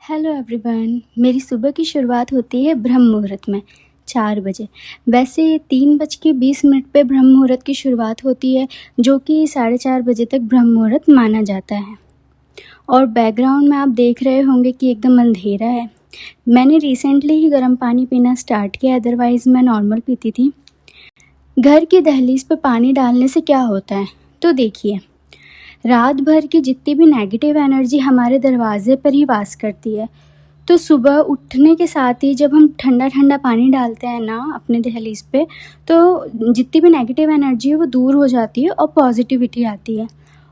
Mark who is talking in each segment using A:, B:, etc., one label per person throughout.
A: Hello everyone. मेरी सुबह की शुरुआत होती है ब्रह्म मुहूर्त में 4 बजे। वैसे 3:20 पे ब्रह्म मुहूर्त की शुरुआत होती है, जो कि 4:30 बजे तक ब्रह्म मुहूर्त माना जाता है। और बैकग्राउंड में आप देख रहे होंगे कि एकदम अंधेरा है। मैंने रिसेंटली ही गर्म पानी पीना स्टार्ट किया, अदरवाइज़ मैं नॉर्मल पीती थी। घर की दहलीज पे पानी डालने से क्या होता है, तो देखिए, रात भर की जितनी भी नेगेटिव एनर्जी हमारे दरवाज़े पर ही वास करती है। तो सुबह उठने के साथ ही जब हम ठंडा ठंडा पानी डालते हैं ना अपने दहलीज पे, तो जितनी भी नेगेटिव एनर्जी है वो दूर हो जाती है और पॉजिटिविटी आती है।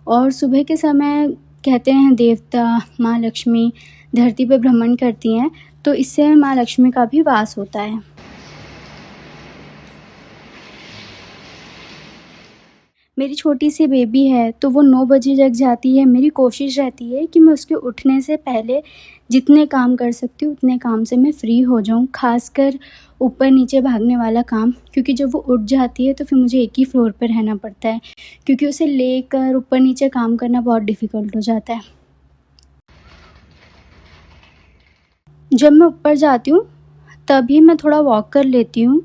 A: और सुबह के समय कहते हैं देवता माँ लक्ष्मी धरती पे भ्रमण करती हैं, तो इससे माँ लक्ष्मी का भी वास होता है। मेरी छोटी सी बेबी है, तो वो 9 बजे जग जाती है। मेरी कोशिश रहती है कि मैं उसके उठने से पहले जितने काम कर सकती हूँ उतने काम से मैं फ्री हो जाऊँ, ख़ासकर ऊपर नीचे भागने वाला काम, क्योंकि जब वो उठ जाती है तो फिर मुझे एक ही फ्लोर पर रहना पड़ता है, क्योंकि उसे लेकर ऊपर नीचे काम करना बहुत डिफ़िकल्ट हो जाता है। जब मैं ऊपर जाती हूँ तभी मैं थोड़ा वॉक कर लेती हूँ,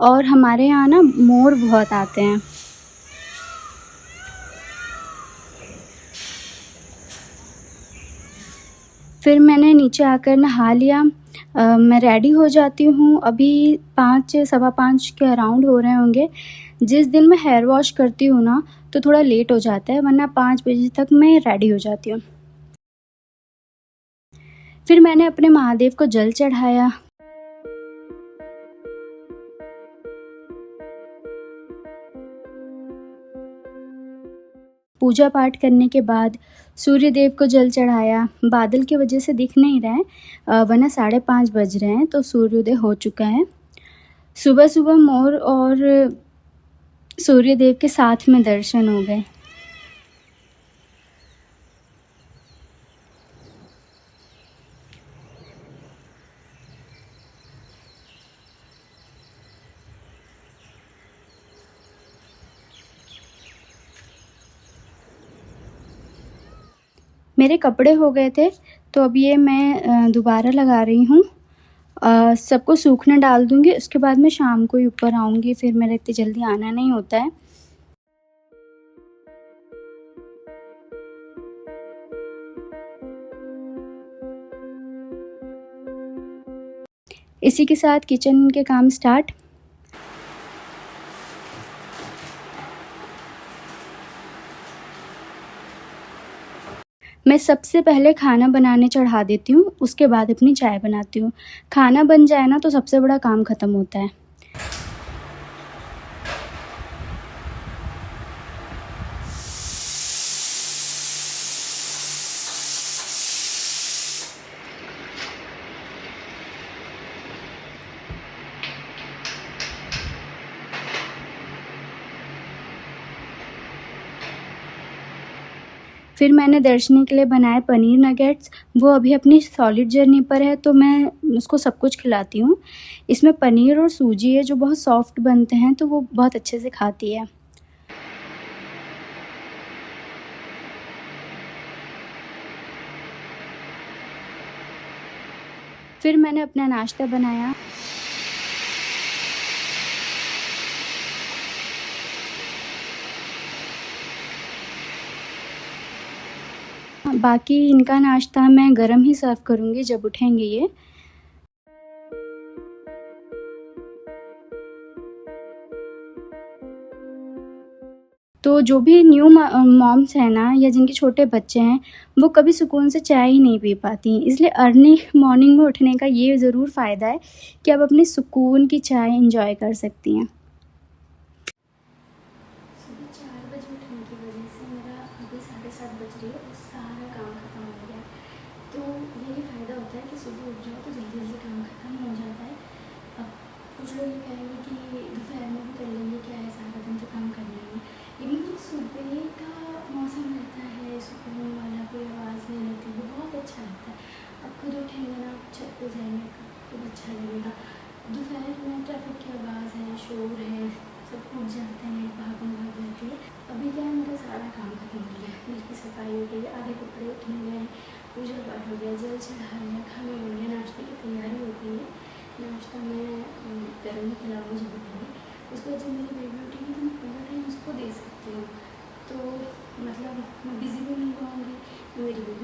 A: और हमारे यहाँ ना मोर बहुत आते हैं। फिर मैंने नीचे आकर नहा लिया। मैं रेडी हो जाती हूँ। अभी 5 सवा 5 के अराउंड हो रहे होंगे। जिस दिन मैं हेयर वॉश करती हूँ ना, तो थोड़ा लेट हो जाता है, वरना 5 बजे तक मैं रेडी हो जाती हूँ। फिर मैंने अपने महादेव को जल चढ़ाया। पूजा पाठ करने के बाद सूर्य देव को जल चढ़ाया। बादल की वजह से दिख नहीं रहे हैं, वरना 5:30 बज रहे हैं, तो सूर्योदय हो चुका है। सुबह सुबह मोर और सूर्य देव के साथ में दर्शन हो गए। मेरे कपड़े हो गए थे, तो अब ये मैं दोबारा लगा रही हूँ। सबको सूखने डाल दूँगी, उसके बाद मैं शाम को ही ऊपर आऊँगी, फिर मेरा इतनी जल्दी आना नहीं होता है। इसी के साथ किचन के काम स्टार्ट। मैं सबसे पहले खाना बनाने चढ़ा देती हूँ, उसके बाद अपनी चाय बनाती हूँ। खाना बन जाए ना तो सबसे बड़ा काम ख़त्म होता है। फिर मैंने दर्शनी के लिए बनाए पनीर नगेट्स। वो अभी अपनी सॉलिड जर्नी पर है, तो मैं उसको सब कुछ खिलाती हूँ। इसमें पनीर और सूजी है जो बहुत सॉफ्ट बनते हैं, तो वो बहुत अच्छे से खाती है। फिर मैंने अपना नाश्ता बनाया। बाकी इनका नाश्ता मैं गरम ही सर्व करूँगी जब उठेंगे ये। तो जो भी न्यू मॉम्स हैं ना, या जिनके छोटे बच्चे हैं, वो कभी सुकून से चाय ही नहीं पी पाती। इसलिए अर्ली मॉर्निंग में उठने का ये ज़रूर फ़ायदा है कि आप अपनी सुकून की चाय एंजॉय कर सकती हैं। सुबह 4 बजे उठने की वजह से मेरा अभी 7:30 बज रही है और सारा काम ख़त्म हो गया है। तो यही फ़ायदा होता है कि सुबह उठ जाओ तो जल्दी जल्दी काम ख़त्म हो जाता है। अब कुछ लोग ये कहेंगे कि दोपहर में भी कर लेंगे, क्या है सारा दिन तो काम कर लेंगे, लेकिन जो सुबह का मौसम रहता है सुकून वाला, कोई आवाज़ नहीं रहती, वो बहुत अच्छा लगता है। अब खुद उठेंगे ना, छत पे जाएंगे तो अच्छा लगेगा। दोपहर में ट्रैफिक की आवाज़ है, शोर है, सब उठ जाते हैं, भागम भाग रहती है। अभी क्या है, मेरा सारा काम खत्म हो गया। घर की सफाई हो गई, आधे कपड़े धुल गए, पूजा पाठ हो गया, जल चढ़ा लिया, खाना बन गया, नाश्ते की तैयारी हो गई है। नाश्ता मैं करूँगी, खिलाऊँगी जब बताऊँगी। उसके बाद जब मेरी बेबी उठेगी तो मैं पूरा टाइम उसको दे सकती हूँ। तो मतलब मैं बिज़ी भी नहीं रहूँगी, मेरी बेबी